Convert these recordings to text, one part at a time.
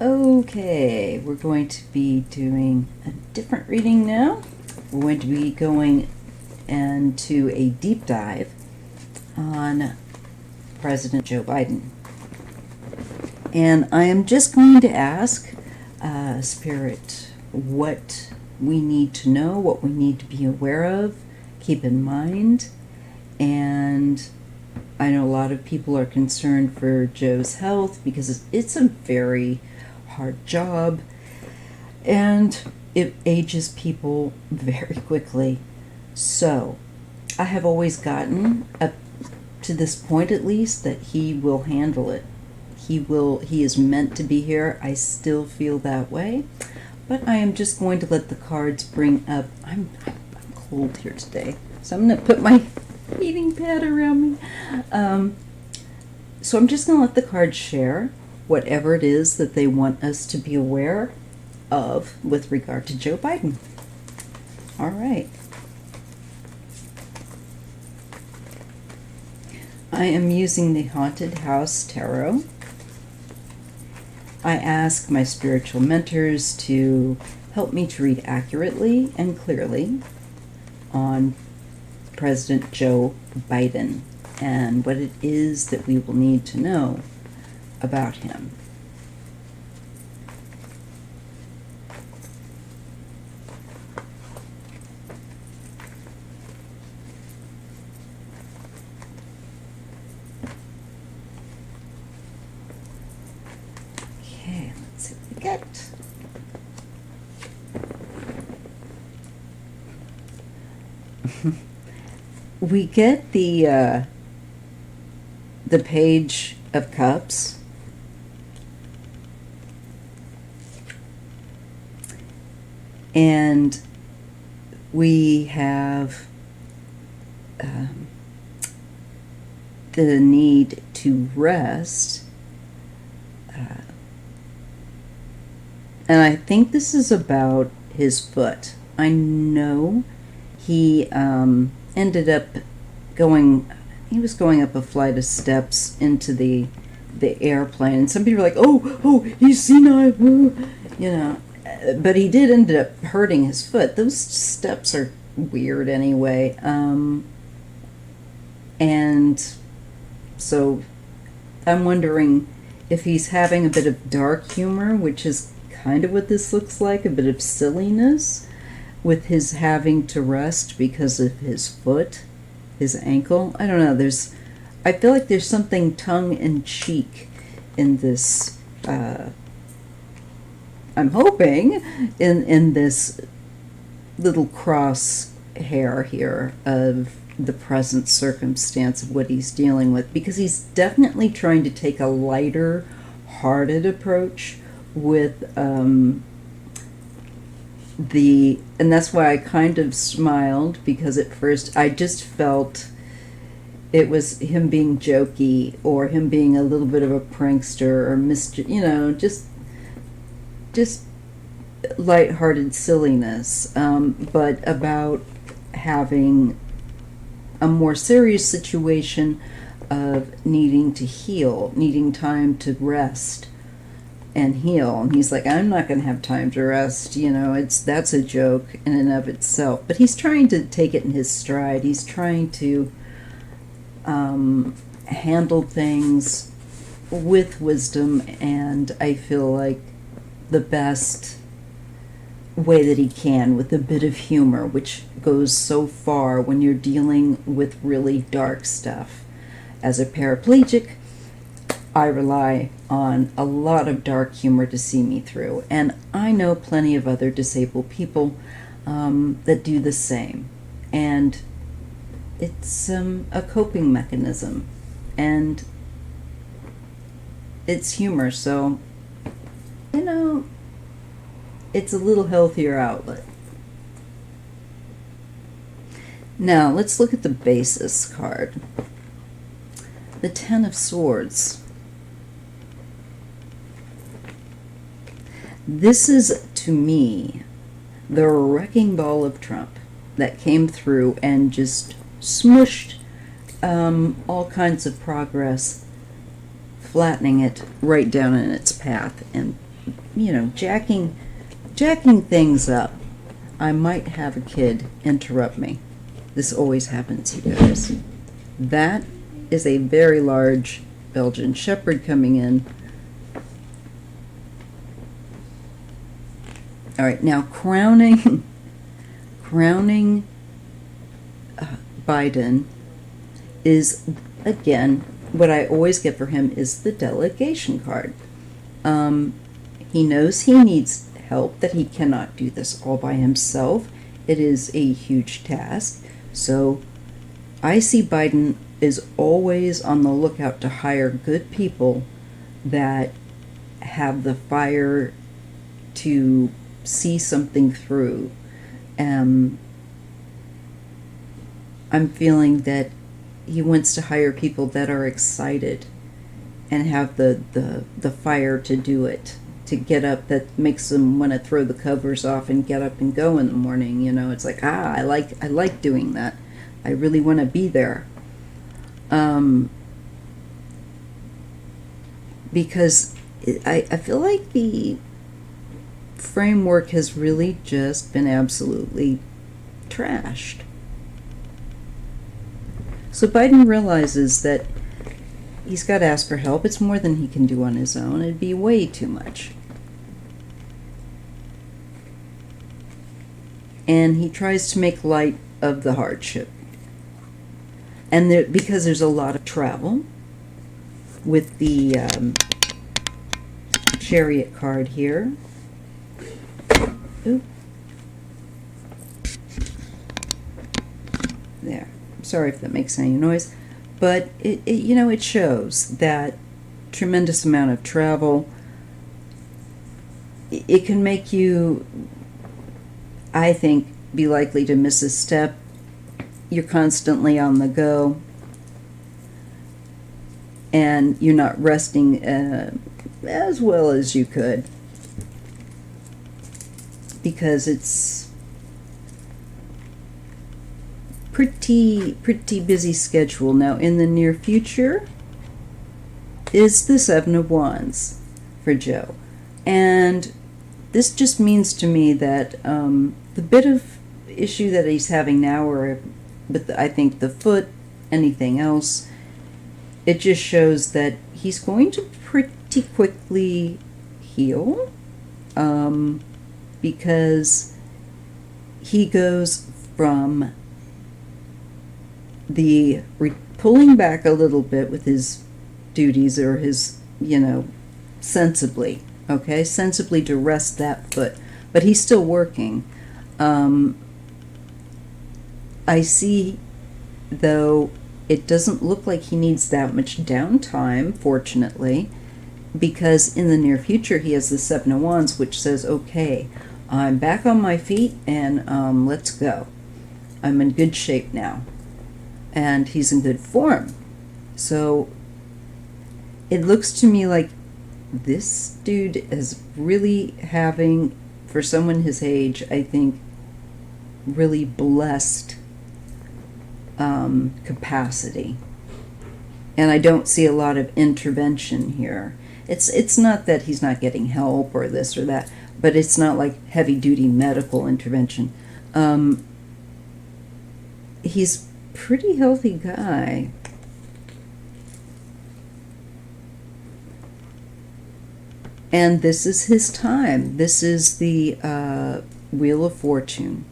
Okay, we're going to be doing a different reading now. We're going to be going into a deep dive on President Joe Biden. And I am just going to ask Spirit what we need to know, what we need to be aware of, keep in mind. And I know a lot of people are concerned for Joe's health because it's a very hard job and it ages people very quickly. So I have always gotten, up to this point at least, that he will handle it. He is meant to be here. I still feel that way, but I am just going to let the cards bring up. I'm cold here today, so I'm going to put my heating pad around me. So I'm just going to let the cards share whatever it is that they want us to be aware of with regard to Joe Biden. All right. I am using the Haunted House Tarot. I ask my spiritual mentors to help me to read accurately and clearly on President Joe Biden and what it is that we will need to know about him. Okay, let's see what we get. We get the Page of Cups. And we have the need to rest. And I think this is about his foot. I know he ended up he was going up a flight of steps into the airplane. And some people are like, oh, he's senile, but he did end up hurting his foot. Those steps are weird anyway. And so I'm wondering if he's having a bit of dark humor, which is kind of what this looks like, a bit of silliness with his having to rest because of his foot, his ankle. I don't know. I feel like there's something tongue-in-cheek in this, I'm hoping, in this little cross hair here of the present circumstance of what he's dealing with, because he's definitely trying to take a lighter hearted approach with and that's why I kind of smiled, because at first I just felt it was him being jokey or him being a little bit of a prankster or just lighthearted silliness, but about having a more serious situation of needing to heal, needing time to rest and heal. And he's like, I'm not going to have time to rest. That's a joke in and of itself. But he's trying to take it in his stride. He's trying to handle things with wisdom, and I feel like the best way that he can, with a bit of humor, which goes so far when you're dealing with really dark stuff. As a paraplegic, I rely on a lot of dark humor to see me through, and I know plenty of other disabled people that do the same, and it's a coping mechanism, and it's humor, so it's a little healthier outlet. Now let's look at the basis card, the Ten of Swords. This is, to me, the wrecking ball of Trump that came through and just smushed all kinds of progress, flattening it right down in its path and jacking things up. I might have a kid interrupt me. This always happens, you guys. That is a very large Belgian Shepherd coming in. All right, now crowning Biden is, again, what I always get for him is the delegation card. He knows he needs help, that he cannot do this all by himself. It is a huge task. So I see Biden is always on the lookout to hire good people that have the fire to see something through. I'm feeling that he wants to hire people that are excited and have the fire to do it, to get up, that makes them want to throw the covers off and get up and go in the morning. It's like, I like doing that. I really want to be there. Because I feel like the framework has really just been absolutely trashed. So Biden realizes that he's got to ask for help. It's more than he can do on his own. It'd be way too much. And he tries to make light of the hardship. And because there's a lot of travel with the chariot card here. Ooh. There. Sorry if that makes any noise. But it shows that tremendous amount of travel. It can make you, I think, be likely to miss a step. You're constantly on the go, and you're not resting as well as you could, because it's pretty busy schedule. Now, in the near future is the Seven of Wands for Joe, and this just means to me that the bit of issue that he's having now, or with I think the foot, anything else, it just shows that he's going to pretty quickly heal, because he goes from the pulling back a little bit with his duties, or his, sensibly to rest that foot, but he's still working. I see, though, it doesn't look like he needs that much downtime, fortunately, because in the near future he has the Seven of Wands, which says, okay, I'm back on my feet, and let's go. I'm in good shape now. And he's in good form. So it looks to me like this dude is really having, for someone his age, I think, really blessed capacity. And I don't see a lot of intervention here. It's not that he's not getting help or this or that, but it's not like heavy-duty medical intervention. He's a pretty healthy guy. And this is his time. This is the Wheel of Fortune.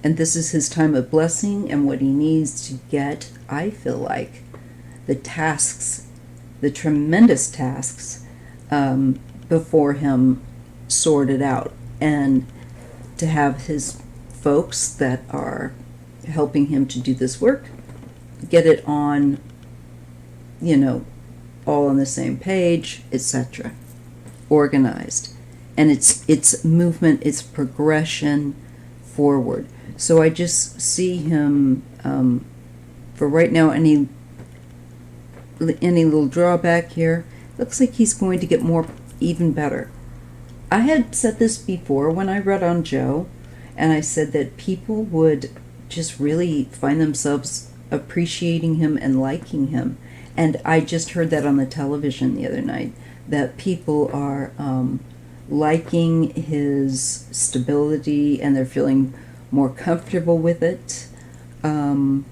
And this is his time of blessing, and what he needs to get, I feel like, the tasks, the tremendous tasks before him sorted out, and to have his folks that are helping him to do this work get it on, all on the same page, etc. Organized. And it's movement, it's progression forward. So I just see him, for right now, any little drawback here, looks like he's going to get more, even better. I had said this before when I read on Joe, and I said that people would just really find themselves appreciating him and liking him. And I just heard that on the television the other night, that people are liking his stability and they're feeling more comfortable with it. I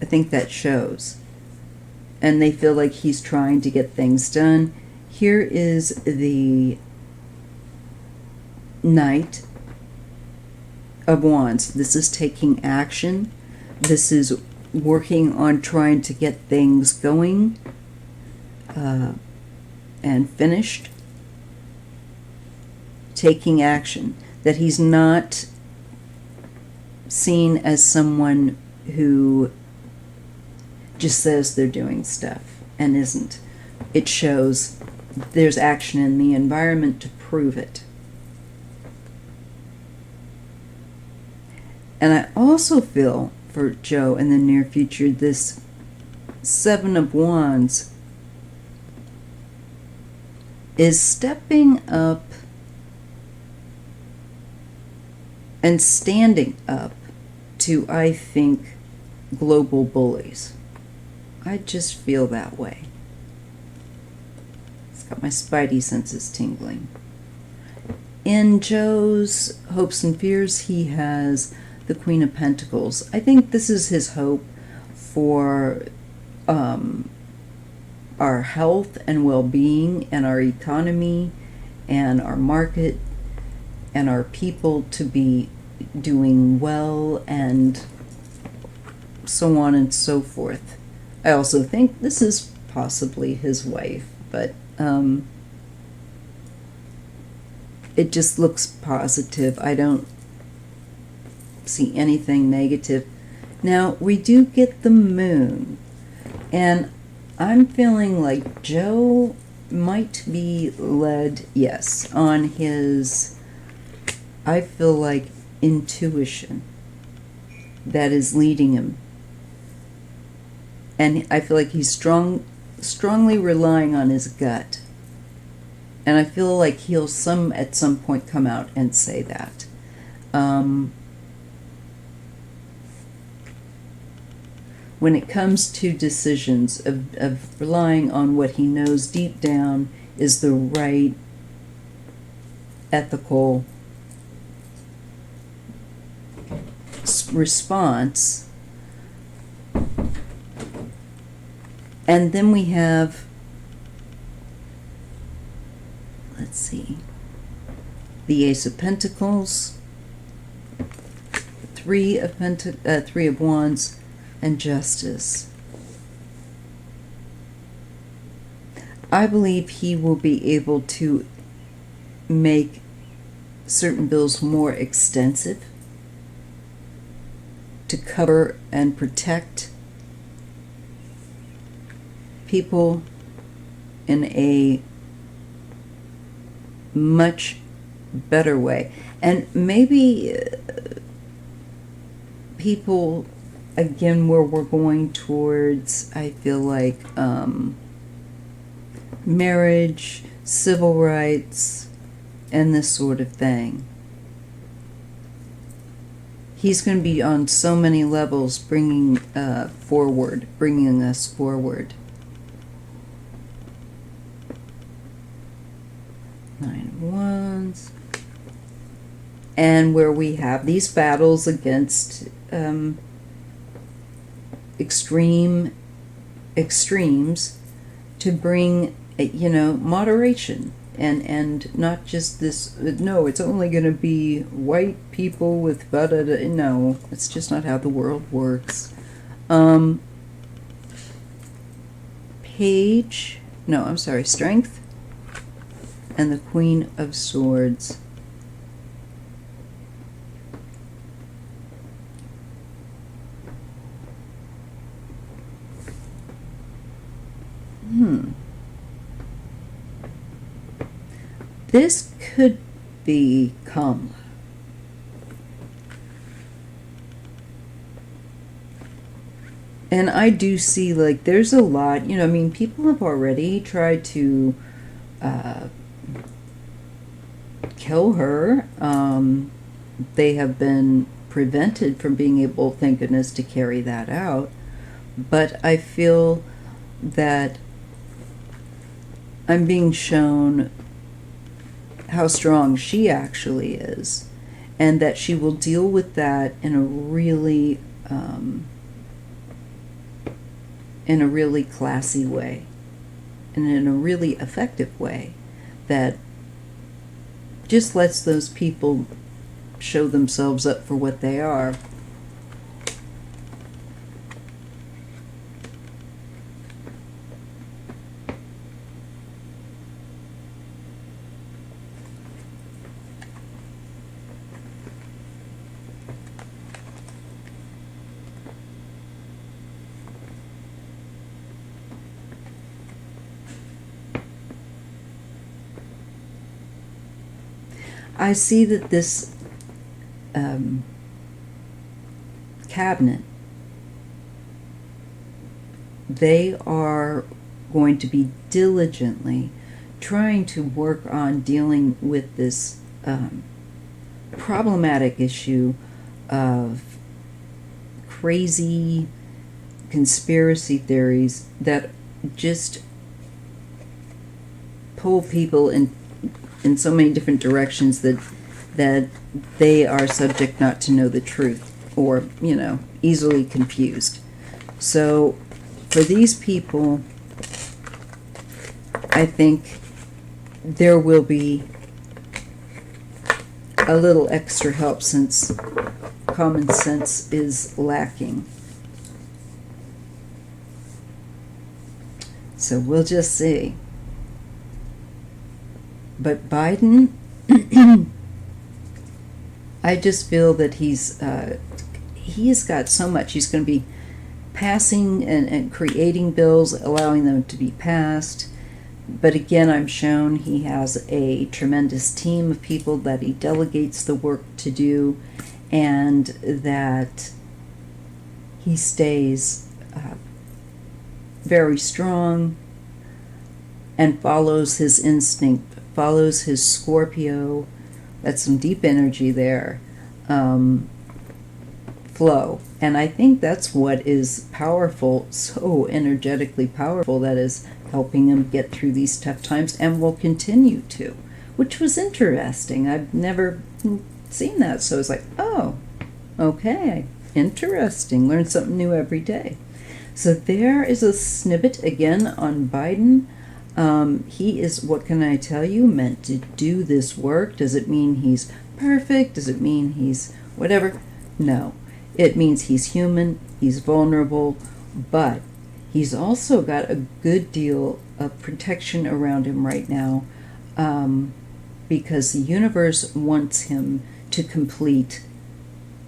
think that shows. And they feel like he's trying to get things done. Here is the Knight of Wands. This is taking action. This is working on trying to get things going and finished. Taking action. That he's not seen as someone who just says they're doing stuff and isn't. It shows there's action in the environment to prove it. And I also feel for Joe in the near future, this Seven of Wands is stepping up and standing up to, I think, global bullies. I just feel that way. It's got my spidey senses tingling. In Joe's hopes and fears, he has the Queen of Pentacles. I think this is his hope for our health and well-being and our economy and our market and our people to be doing well and so on and so forth. I also think this is possibly his wife, but it just looks positive. I don't see anything negative. Now, we do get the moon, and I'm feeling like Joe might be led, yes, on his, I feel like, intuition that is leading him. And I feel like he's strongly relying on his gut. And I feel like he'll at some point come out and say that. When it comes to decisions of relying on what he knows deep down is the right ethical response. And then we have, let's see, the Ace of Pentacles, Three of Wands, and Justice. I believe he will be able to make certain bills more extensive to cover and protect people in a much better way. And maybe people, again, where we're going towards, I feel like, marriage, civil rights, and this sort of thing. He's going to be on so many levels bringing us forward. Nine of Wands. And where we have these battles against extremes to bring, moderation. And not just this, no, it's only going to be white people with no, it's just not how the world works. Strength, and the Queen of Swords. This could be Kamala. And I do see, like, there's a lot, people have already tried to kill her. They have been prevented from being able, thank goodness, to carry that out. But I feel that I'm being shown how strong she actually is, and that she will deal with that in a really classy way, and in a really effective way that just lets those people show themselves up for what they are. I see that this cabinet, they are going to be diligently trying to work on dealing with this problematic issue of crazy conspiracy theories that just pull people in so many different directions that they are subject not to know the truth, or, you know, easily confused. So for these people, I think there will be a little extra help, since common sense is lacking. So we'll just see. But Biden, I just feel that he's got so much. He's going to be passing and creating bills, allowing them to be passed. But again, I'm shown he has a tremendous team of people that he delegates the work to do, and that he stays very strong and follows his instinct, follows his Scorpio, that's some deep energy there, flow. And I think that's what is powerful, so energetically powerful, that is helping him get through these tough times, and will continue to, which was interesting. I've never seen that, so it's like, oh, okay, interesting, learn something new every day. So there is a snippet again on Biden. He is, what can I tell you, meant to do this work. Does it mean he's perfect? Does it mean he's whatever? No. It means he's human, he's vulnerable, but he's also got a good deal of protection around him right now, because the universe wants him to complete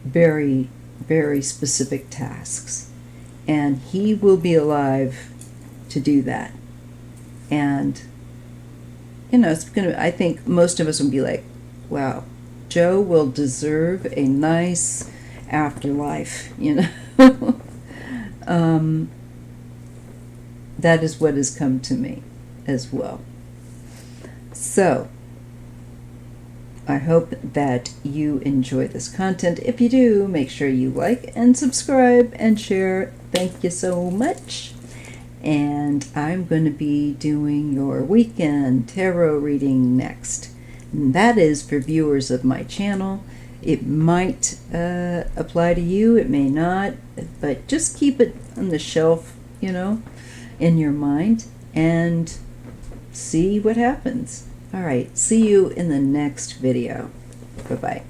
very, very specific tasks. And he will be alive to do that. And, you know, it's gonna, I think most of us will be like, wow, Joe will deserve a nice afterlife, you know. That is what has come to me as well. So I hope that you enjoy this content. If you do, make sure you like and subscribe and share. Thank you so much. And I'm going to be doing your weekend tarot reading next. And that is for viewers of my channel. It might apply to you, it may not, but just keep it on the shelf, you know, in your mind, and see what happens. All right, see you in the next video. Bye-bye.